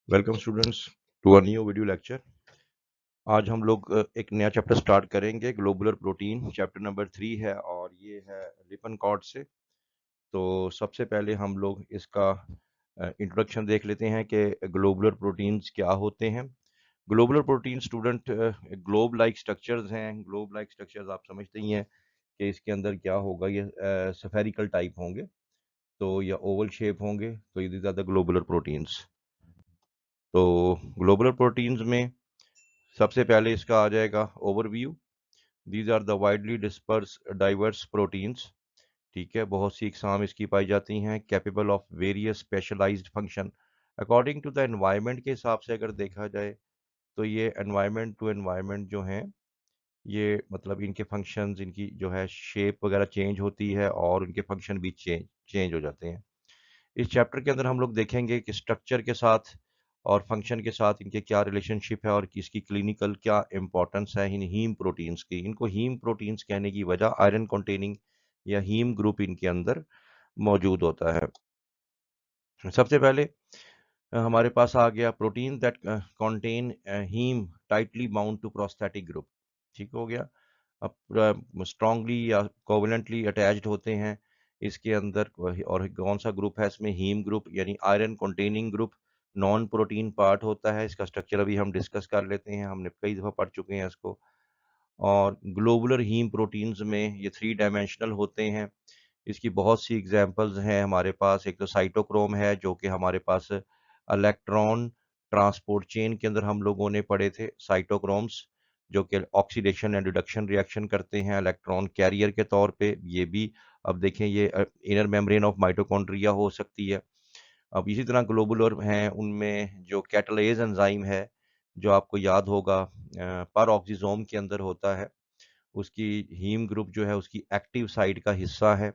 Welcome students to a new video lecture. आज हम लोग एक नया चैप्टर स्टार्ट करेंगे। ग्लोबुलर प्रोटीन चैप्टर नंबर 3 है और ये है लिपनकॉर्ड से। तो सबसे पहले हम लोग इसका इंट्रोडक्शन देख लेते हैं कि ग्लोबुलर प्रोटीन्स क्या होते हैं। Globular protein student globe like structures हैं। ग्लोब लाइक स्ट्रक्चर्स आप समझते ही हैं कि इसके अंदर क्या होगा। ये स्फेरिकल टाइप होंगे तो या ओवल शेप होंगे, तो ये ज़्यादा ग्लोबुलर प्रोटीन्स। तो ग्लोबुलर प्रोटीन्स में सबसे पहले इसका आ जाएगा overview. These are the widely disperse diverse proteins. ठीक है, बहुत सी इकसाम इसकी पाई जाती हैं, capable of various specialized function according to the environment के हिसाब से अगर देखा जाए तो ये एनवायरनमेंट टू एनवायरनमेंट जो हैं, ये मतलब इनके फंक्शंस, इनकी जो है शेप वगैरह चेंज होती है और इनके फंक्शन भी चेंज हो जाते हैं। इस चैप्टर के अंदर हम लोग देखेंगे कि स्ट्रक्चर के साथ और फंक्शन के साथ इनके क्या रिलेशनशिप है और इसकी क्लिनिकल क्या इंपॉर्टेंस है इन हीम प्रोटीन्स की। इनको हीम प्रोटीन्स कहने की वजह आयरन कंटेनिंग या हीम ग्रुप इनके अंदर मौजूद होता है। सबसे पहले हमारे पास आ गया protein that contain heme tightly bound to prosthetic group. ठीक हो गया। अब स्ट्रांगली या कोवलेंटली अटैच्ड होते हैं इसके अंदर। और कौन सा ग्रुप है इसमें? हीम ग्रुप यानी iron containing group. Non protein part होता है। इसका स्ट्रक्चर अभी हम डिस्कस कर लेते हैं, हमने कई दफ़ा पढ़ चुके हैं इसको। और ग्लोबुलर हीम प्रोटीन्स में ये 3 डायमेंशनल होते हैं। इसकी बहुत सी एग्जांपल्स हैं हमारे पास। एक तो साइटोक्रोम है जो कि हमारे पास इलेक्ट्रॉन ट्रांसपोर्ट चेन के अंदर हम लोगों ने पढ़े थे, साइटोक्रोम्स, जो कि ऑक्सीडेशन एंड रिडक्शन रिएक्शन करते हैं इलेक्ट्रॉन कैरियर के तौर पे। ये भी अब देखें, ये इनर मेम्ब्रेन ऑफ माइटोकॉन्ड्रिया हो सकती है। अब इसी तरह ग्लोबुलर हैं, उनमें जो कैटलेज एंजाइम है, जो आपको याद होगा पर ऑक्सीजोम के अंदर होता है, उसकी हीम ग्रुप जो है उसकी एक्टिव साइड का हिस्सा है।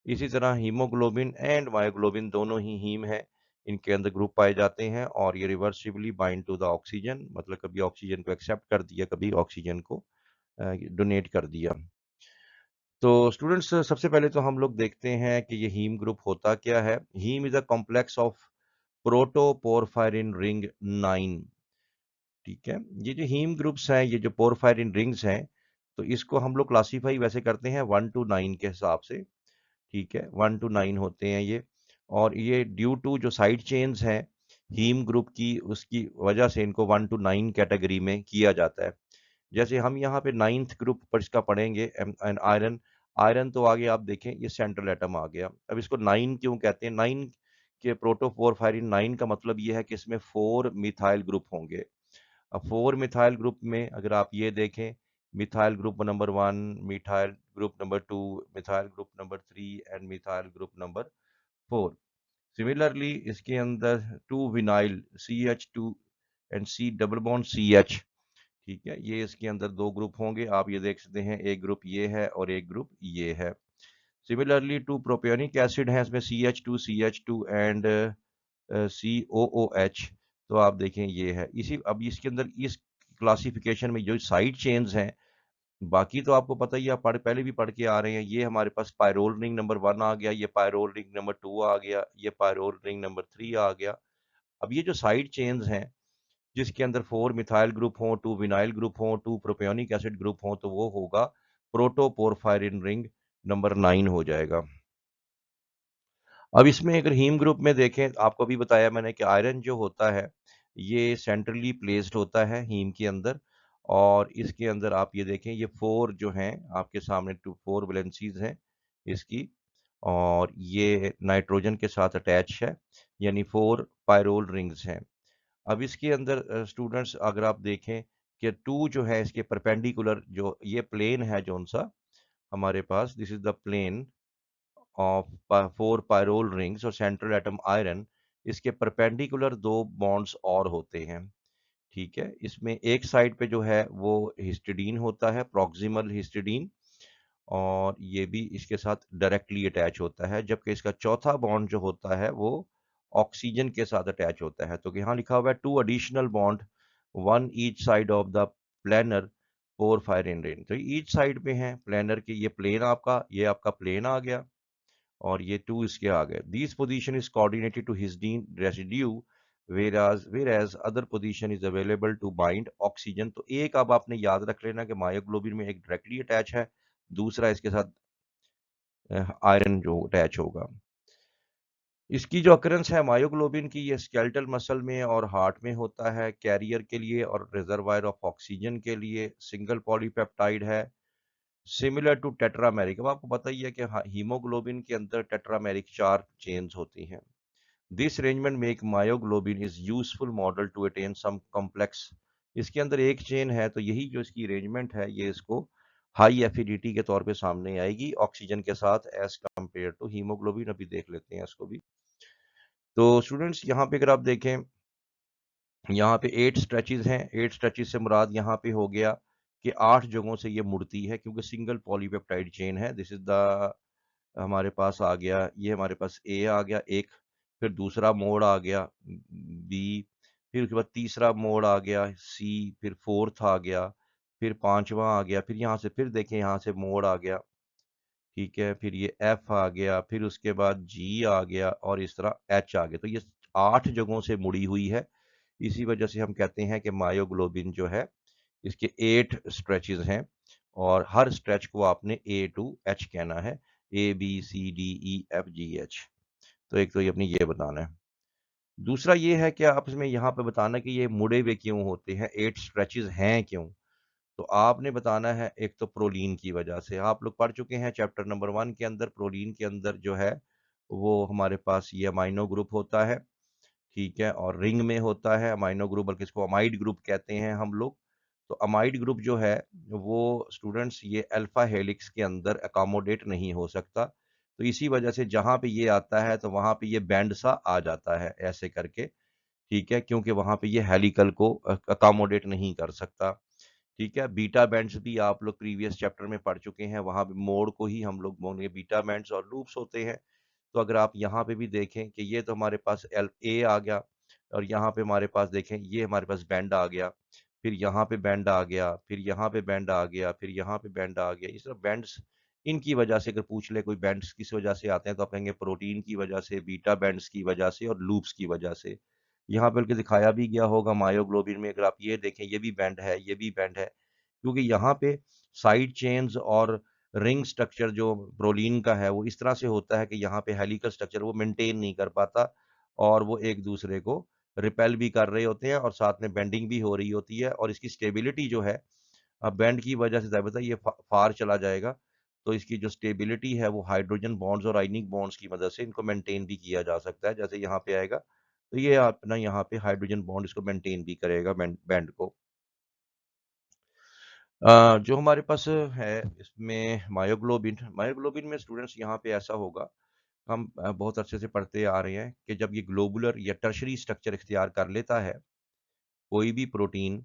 इसी तरह हीमोग्लोबिन एंड मायोग्लोबिन दोनों ही हीम है, इनके अंदर ग्रुप पाए जाते हैं और ये reversibly bind to the oxygen, मतलब कभी ऑक्सीजन को एक्सेप्ट कर दिया, कभी ऑक्सीजन को डोनेट कर दिया। तो स्टूडेंट्स सबसे पहले तो हम लोग देखते हैं कि ये हीम ग्रुप होता क्या है। Heme is a complex of protoporphyrin ring 9। ठीक है, ये जो हीम ग्रुप्स हैं, ये जो पोरफायरिन रिंग्स हैं, तो इसको हम लोग क्लासीफाई वैसे करते हैं 1 to 9 के हिसाब से। ठीक है, 1 to 9 होते हैं ये। और ये ड्यू टू जो साइड चेन्स हैं हीम ग्रुप की, उसकी वजह से इनको 1 to 9 कैटेगरी में किया जाता है। जैसे हम यहाँ पे 9th ग्रुप पर इसका पढ़ेंगे एंड आयरन। आयरन तो आगे आप देखें ये सेंट्रल एटम आ गया। अब इसको 9 क्यों कहते हैं? 9 के प्रोटोपोरफायरिन 9 का मतलब ये है कि इसमें 4 मिथाइल ग्रुप होंगे। अब 4 मिथाइल ग्रुप में अगर आप ये देखें, methyl group number 1, methyl group number 2, methyl group number 3 and methyl group number 4। Similarly इसके अंदर 2 vinyl CH2 and C double bond CH। ठीक है, ये इसके अंदर 2 ग्रुप होंगे। आप ये देख सकते हैं, एक ग्रुप ये है और एक ग्रुप ये है। सिमिलरली 2 प्रोपियोनिक एसिड हैं, इसमें CH2 एंड COOH। तो आप देखें ये है। इसी अब इसके अंदर इस क्लासिफिकेशन में जो साइड चेन्स हैं, बाकी तो आपको पता ही है, आप पहले भी पढ़ के आ रहे हैं। ये हमारे पास पायरोल रिंग नंबर 1 आ गया, ये पायरोल रिंग नंबर 2 आ गया, ये पायरोल रिंग नंबर 3 आ गया। अब ये जो साइड चेन्स हैं जिसके अंदर 4 मिथाइल ग्रुप हों, 2 विनाइल ग्रुप हों, 2 प्रोपियोनिक एसिड ग्रुप हों, तो वो होगा प्रोटोपोरफायरिन रिंग नंबर 9 हो जाएगा। अब इसमें अगर हीम ग्रुप में देखें, आपको अभी बताया मैंने कि आयरन जो होता है ये सेंट्रली प्लेस्ड होता है हीम के अंदर। और इसके अंदर आप ये देखें, ये 4 जो हैं आपके सामने, 4 वैलेंसीज हैं इसकी। और ये नाइट्रोजन के साथ अटैच है, यानी 4 पायरोल रिंग्स हैं। अब इसके अंदर स्टूडेंट्स अगर आप देखें कि 2 जो है इसके परपेंडिकुलर, जो ये प्लेन है जो सा हमारे पास, this is the plane of 4 pyrrole rings और सेंट्रल एटम आयरन। इसके परपेंडिकुलर 2 बॉन्ड्स और होते हैं। ठीक है, इसमें एक साइड पे जो है वो हिस्टिडीन होता है, प्रॉक्सिमल हिस्टिडीन, और ये भी इसके साथ डायरेक्टली अटैच होता है, जबकि इसका चौथा बॉन्ड जो होता है वो ऑक्सीजन के साथ अटैच होता है। तो यहाँ लिखा हुआ है 2 additional bond, 1 each side of the planar porphyrin ring. तो ईच साइड पे हैं प्लेनर के, ये प्लेन आपका, ये आपका प्लेन आ गया और ये 2 इसके आ गए। This position is coordinated to histidine residue whereas other position is available to bind oxygen। तो एक अब आपने याद रख लेना कि मायोग्लोबिन में एक डायरेक्टली अटैच है, दूसरा इसके साथ आयरन जो अटैच होगा। इसकी जो अकरेंस है मायोग्लोबिन की, ये स्केलेटल मसल में और हार्ट में होता है, कैरियर के लिए और रिजर्वायर ऑफ ऑक्सीजन के लिए, सिंगल पॉलीपेप्टाइड है, सिमिलर टू टेट्रामेरिक। अब आपको पता ही है कि हीमोग्लोबिन के अंदर टेट्रामेरिक 4 चेन्स होती हैं। This arrangement make myoglobin is useful model to attain some complex. इसके अंदर एक चेन है, तो यही जो इसकी अरेंजमेंट है, ये इसको हाई एफिनिटी के तौर पे सामने आएगी ऑक्सीजन के साथ एज कंपेयर टू हीमोग्लोबिन। अभी देख लेते हैं इसको भी। तो स्टूडेंट्स यहाँ पे अगर आप देखें, यहाँ पे 8 स्ट्रेचेस हैं। 8 स्ट्रेचेस से मुराद यहाँ पे हो गया कि 8 जगहों से ये मुड़ती है, क्योंकि सिंगल पॉलीपेप्टाइड चेन है। दिस इज द हमारे पास आ गया, ये हमारे पास ए आ गया एक, फिर दूसरा मोड़ आ गया बी, फिर उसके बाद तीसरा मोड़ आ गया सी, फिर फोर्थ आ गया, फिर पांचवा आ गया, फिर यहाँ से फिर देखें यहाँ से मोड़ आ गया, ठीक है, फिर ये एफ आ गया, फिर उसके बाद जी आ गया और इस तरह एच आ गया। तो ये 8 जगहों से मुड़ी हुई है। इसी वजह से हम कहते हैं कि मायोग्लोबिन जो है, इसके 8 स्ट्रेचेस हैं और हर स्ट्रेच को आपने ए टू एच कहना है, A B C D E F G H. तो एक तो ये अपनी ये बताना है। दूसरा ये है कि आप इसमें यहाँ पे बताना कि ये मुड़े हुए क्यों होते हैं, 8 स्ट्रेचेस हैं क्यों। तो आपने बताना है एक तो प्रोलीन की वजह से। आप लोग पढ़ चुके हैं चैप्टर नंबर 1 के अंदर, प्रोलीन के अंदर जो है वो हमारे पास ये अमाइनो ग्रुप होता है, ठीक है, और रिंग में होता है अमाइनो ग्रुप, बल्कि इसको अमाइड ग्रुप कहते हैं हम लोग। तो अमाइड ग्रुप जो है वो स्टूडेंट्स ये अल्फा हेलिक्स के अंदर अकोमोडेट नहीं हो सकता। तो इसी वजह से जहाँ पे ये आता है तो वहाँ पे ये बैंड सा आ जाता है ऐसे करके, ठीक है, क्योंकि वहाँ पे ये हेलिकल को अकोमोडेट नहीं कर सकता। ठीक है, बीटा बैंड्स भी आप लोग प्रीवियस चैप्टर में पढ़ चुके हैं, वहाँ पे मोड को ही हम लोग बोलेंगे बीटा बैंड्स और लूप्स होते हैं। तो अगर आप यहाँ पे भी देखें कि ये तो हमारे पास एल ए आ गया, और यहाँ पे हमारे पास देखें ये हमारे पास बैंड आ गया, फिर यहाँ पे बैंड आ गया, फिर यहाँ पे बैंड आ गया, फिर यहाँ पे बैंड आ गया। इस तरह बैंड्स इनकी वजह से अगर पूछ ले कोई बैंड्स किस वजह से आते हैं, तो आप कहेंगे प्रोटीन की वजह से, बीटा बैंड्स की वजह से और लूप्स की वजह से। यहाँ पे बल्कि दिखाया भी गया होगा मायोग्लोबिन में, अगर आप ये देखें ये भी बैंड है, ये भी बैंड है, क्योंकि यहाँ पे साइड चेन्स और रिंग स्ट्रक्चर जो प्रोलीन का है वो इस तरह से होता है कि यहाँ पे हेलिकल स्ट्रक्चर वो मेंटेन नहीं कर पाता, और वो एक दूसरे को रिपेल भी कर रहे होते हैं और साथ में बेंडिंग भी हो रही होती है, और इसकी स्टेबिलिटी जो है, अब बैंड की वजह से ज़ाहिर बात है ये फार चला जाएगा, तो इसकी जो स्टेबिलिटी है वो हाइड्रोजन बॉन्ड्स और आयनिक बॉन्ड्स की मदद से इनको मेंटेन भी किया जा सकता है। जैसे यहाँ पे आएगा तो ये अपना यहाँ पे हाइड्रोजन बॉन्ड इसको मेंटेन भी करेगा बैंड को। जो हमारे पास है इसमें मायोग्लोबिन, मायोग्लोबिन में स्टूडेंट्स यहाँ पे ऐसा होगा, हम बहुत अच्छे से पढ़ते आ रहे हैं कि जब ये ग्लोबुलर या टर्शरी स्ट्रक्चर इख्तियार कर लेता है कोई भी प्रोटीन,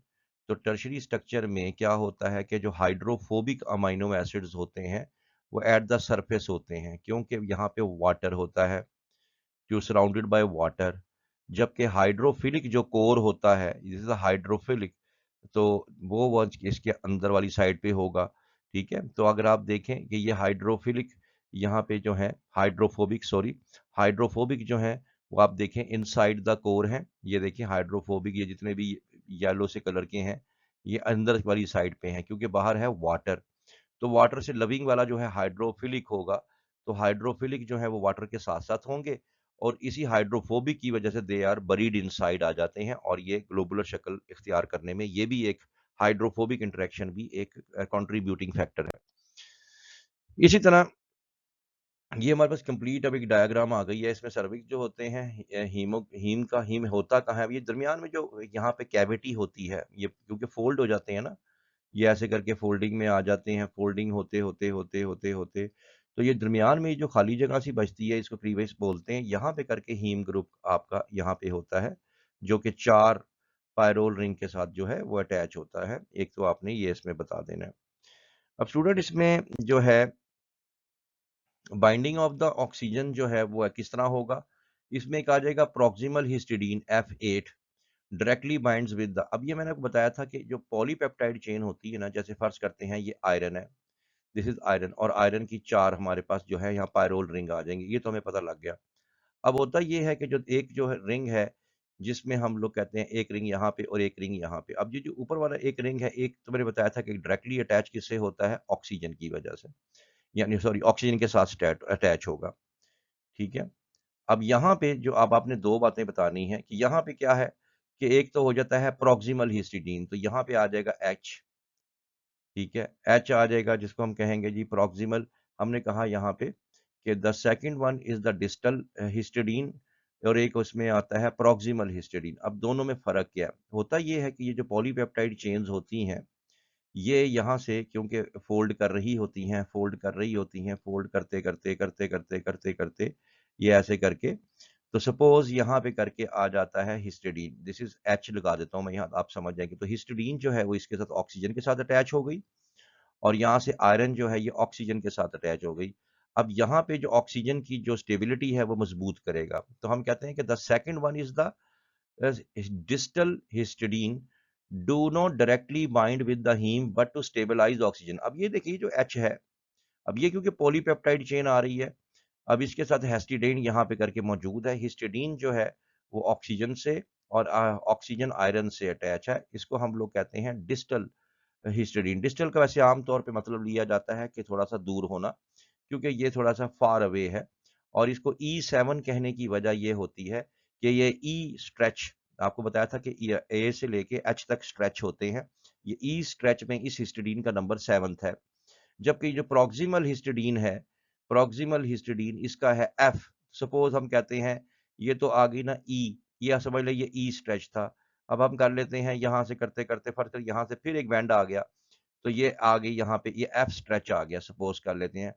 तो टर्शरी स्ट्रक्चर में क्या होता है कि जो हाइड्रोफोबिक अमाइनो एसिड्स होते हैं वो एट द सरफेस होते हैं, क्योंकि यहाँ पे वाटर होता है, जो सराउंडेड बाय वाटर। जबकि हाइड्रोफिलिक जो कोर होता है, दिस इज हाइड्रोफिलिक, तो वो इसके अंदर वाली साइड पे होगा, ठीक है। तो अगर आप देखें कि ये हाइड्रोफिलिक यहाँ पे जो है हाइड्रोफोबिक, सॉरी, हाइड्रोफोबिक जो है वो आप देखें इनसाइड द कोर है। ये देखिए हाइड्रोफोबिक, ये जितने भी येलो से कलर के हैं ये अंदर वाली साइड पे हैं, क्योंकि बाहर है वाटर। तो वाटर से लविंग वाला जो है हाइड्रोफिलिक होगा, तो हाइड्रोफिलिक जो है वो वाटर के साथ साथ होंगे, और इसी हाइड्रोफोबिक की वजह से दे आर बरीड इनसाइड आ जाते हैं, और ये ग्लोबुलर शक्ल इख्तियार करने में ये भी एक हाइड्रोफोबिक इंटरेक्शन भी एक कंट्रीब्यूटिंग फैक्टर है। इसी तरह ये हमारे पास कंप्लीट अब एक डायग्राम आ गई है। इसमें सर्विक्स जो होते हैं, हीम का हीम होता कहाँ है, ये दरमियान में जो यहाँ पे कैविटी होती है, ये क्योंकि फोल्ड हो जाते हैं ना, ये ऐसे करके फोल्डिंग में आ जाते हैं, फोल्डिंग होते होते होते होते होते, तो ये दरमियान में जो खाली जगह सी बचती है इसको प्रीवियस बोलते हैं। यहाँ पे करके हीम ग्रुप आपका यहाँ पे होता है, जो कि 4 पायरोल रिंग के साथ जो है वो अटैच होता है। एक तो आपने ये इसमें बता देना है। अब स्टूडेंट इसमें जो है बाइंडिंग ऑफ द ऑक्सीजन जो है वो किस तरह होगा, इसमें एक आ जाएगा proximal histidine F8 directly binds with the, अब ये मैंने आपको बताया था कि जो पॉलीपेप्टाइड चेन होती है ना, जैसे फर्ज करते हैं ये आयरन है, दिस इज आयरन, और आयरन की 4 हमारे पास जो है यहाँ पायरोल रिंग आ जाएंगी, ये तो हमें पता लग गया। अब होता ये है कि जो एक जो है रिंग है, जिसमें हम लोग कहते हैं एक रिंग यहाँ पे और एक रिंग यहाँ पे। अब ये जो ऊपर वाला एक रिंग है, एक तो मैंने बताया था कि डायरेक्टली अटैच किससे होता है, ऑक्सीजन की वजह से, यानी सॉरी ऑक्सीजन के साथ अटैच होगा, ठीक है। अब यहाँ पे जो अब आपने 2 बातें बतानी है कि यहाँ पे क्या है कि एक तो हो जाता है प्रॉक्सिमल हिस्टिडीन, तो यहाँ पे आ जाएगा H, ठीक है। H आ जाएगा जिसको हम कहेंगे जी प्रॉक्सिमल। हमने कहा यहाँ पे कि the second one is the distal histidine और एक उसमें आता है प्रॉक्सिमल हिस्टिडीन। अब दोनों में फ़र्क क्या है? होता ये है कि ये जो पॉलीपेप्टाइड चेन्स होती हैं, ये यहाँ से क्योंकि फ़ोल्ड कर रही होती हैं, फ़ोल्ड कर रही होती हैं, फ़ोल्ड करते, करते, करते, करते, करते, करते, ये ऐसे करके, तो सपोज़ यहाँ पे करके आ जाता है हिस्टिडीन, दिस इज़ H लगा देता हूँ मैं यहाँ, आप समझ जाएँगे। तो हिस्टिडीन जो है वो इसके साथ ऑक्सीजन के साथ अटैच हो गई और यहाँ से आयरन जो है ये ऑक्सीजन के साथ अटैच हो गई। अब यहाँ पे जो ऑक्सीजन की जो स्टेबिलिटी है वो मज़बूत करेगा। तो हम कहते हैं कि the second one is the distal histidine do not directly bind with the heme but to stabilize oxygen। अब ये देखिए जो H है, अब ये क्योंकि पॉलीपेप्टाइड चेन आ रही है, अब इसके साथ हिस्टिडीन यहाँ पे करके मौजूद है। हिस्टिडीन जो है वो ऑक्सीजन से और ऑक्सीजन आयरन से अटैच है। इसको हम लोग कहते हैं डिस्टल हिस्टिडीन। डिस्टल का वैसे आम तौर पे मतलब लिया जाता है कि थोड़ा-सा दूर होना, क्योंकि ये थोड़ा-सा फार अवे है और इसको E7 कहने की वजह ये होती है कि ये ई स्ट्रेच, आपको बताया था कि ए से लेके एच तक स्ट्रेच होते हैं। ये ई स्ट्रेच में इस हिस्टिडीन का नंबर 7th है। जबकि जो प्रॉक्सिमल हिस्टिडीन है, प्रॉक्सिमल हिस्टिडीन इसका है एफ। सपोज़ हम कहते हैं ये तो आ गई ना ई, ये समझ लें ये ई स्ट्रेच था। अब हम कर लेते हैं यहाँ से करते-करते फर्क यहाँ से फिर एक बैंड आ गया, तो ये आ गई यहाँ पे ये एफ स्ट्रेच आ गया, सपोज़ कर लेते हैं।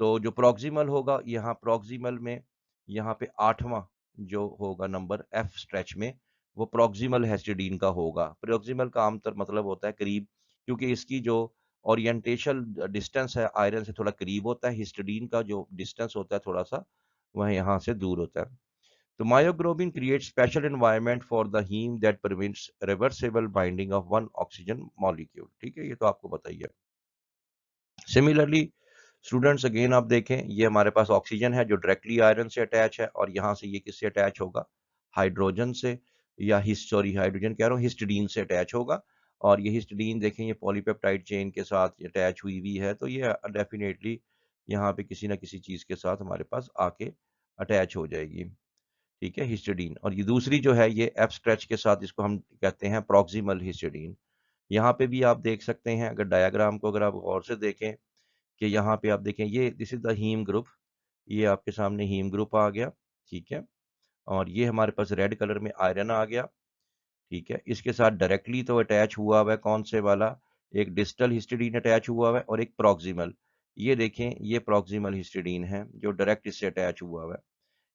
तो जो प्रॉक्सिमल होगा, यहाँ प्रॉक्सिमल में यहाँ पे 8वां जो होगा नंबर एफ स्ट्रेच में, वो प्रॉक्सिमल हिस्टिडीन का होगा। प्रॉक्सिमल का आमतौर मतलब होता है करीब, क्योंकि इसकी जो ओरिएंटेशन डिस्टेंस है आयरन से थोड़ा करीब होता है, हिस्टिडीन का जो डिस्टेंस होता है थोड़ा-सा वह यहाँ से दूर होता है। तो myoglobin creates special environment for the heme that prevents reversible binding of one oxygen molecule, ठीक है? ये तो आपको बताइए। सिमिलरली स्टूडेंट्स अगेन आप देखें, ये हमारे पास ऑक्सीजन है जो डायरेक्टली आयरन से अटैच है और यहाँ से ये किससे अटैच होगा? हाइड्रोजन से, या हाइड्रोजन कह रहा हूँ, हिस्टिडीन से अटैच होगा। और ये हिस्टिडीन देखें ये पॉलीपेप्टाइड चेन के साथ अटैच हुई हुई है, तो ये डेफिनेटली यहाँ पे किसी न किसी चीज़ के साथ हमारे पास आके अटैच हो जाएगी, ठीक है, हिस्टिडीन। और ये दूसरी जो है ये एफ स्ट्रेच के साथ, इसको हम कहते हैं प्रॉक्सिमल हिस्टिडीन। यहाँ पे भी आप देख सकते हैं, अगर डायग्राम को अगर आप गौर से देखें कि यहाँ पे आप देखें ये this is the heme group, ये आपके सामने हीम ग्रुप आ गया, ठीक है? और ये हमारे पास रेड कलर में आयरन आ गया, ठीक है? इसके साथ डायरेक्टली तो अटैच हुआ हुआ है कौन से वाला? एक डिस्टल हिस्टिडीन अटैच हुआ हुआ है और एक प्रॉक्सिमल। ये देखें ये प्रॉक्सिमल हिस्टिडीन है जो डायरेक्ट इससे अटैच हुआ हुआ है।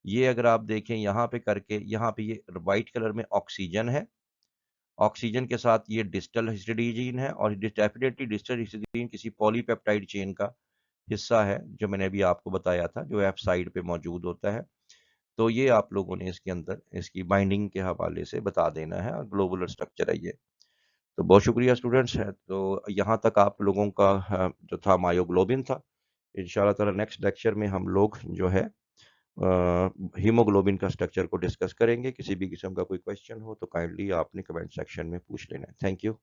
ये अगर आप देखें यहाँ पे करके, यहाँ पे ये व्हाइट कलर में ऑक्सीजन है, ऑक्सीजन के साथ ये डिस्टल हिस्टिडीन है और डेफिनेटली डिस्टल हिस्टिडीन किसी पॉलीपेप्टाइड चेन का हिस्सा है, जो मैंने अभी आपको बताया था, जो एफ साइड पे मौजूद होता है। तो ये आप लोगों ने इसके अंदर इसकी बाइंडिंग के हवाले से बता देना है और ग्लोबुलर स्ट्रक्चर है ये। तो बहुत शुक्रिया स्टूडेंट्स है, तो यहाँ तक आप लोगों का जो था मायोग्लोबिन था। इंशाल्लाह ताला नेक्स्ट लेक्चर में हम लोग जो है हीमोग्लोबिन का स्ट्रक्चर को डिस्कस करेंगे। किसी भी किस्म का कोई क्वेश्चन हो तो काइंडली आपने कमेंट सेक्शन में पूछ लेना है। Thank you.